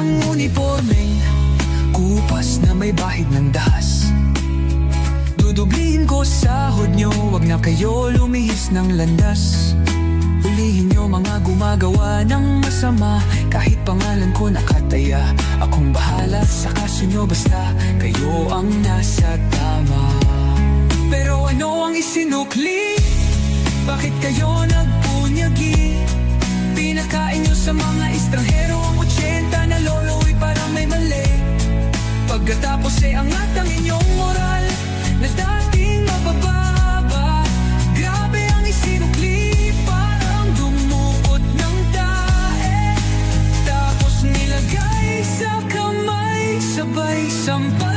ang uniformeng kupas na may bahid ng dahas. Dudublihin ko sahod nyo, wag na kayo lumihis ng landas. Hulihin nyo mga gumagawa ng masama, kahit pangalan ko nakataya. Akong bahala sa kaso nyo, basta kayo ang nasa tama. Pero ano ang isinukli? Bakit kayo nagpunyagi? Pinakain nyo sa mga estranghero ang 80 na lolo'y parang may mali. Pagkatapos ay angat ang inyong moral na dating mabababa. Grabe ang isinukli, parang dumukot ng tae. Tapos nilagay sa kamay, sabay sampa.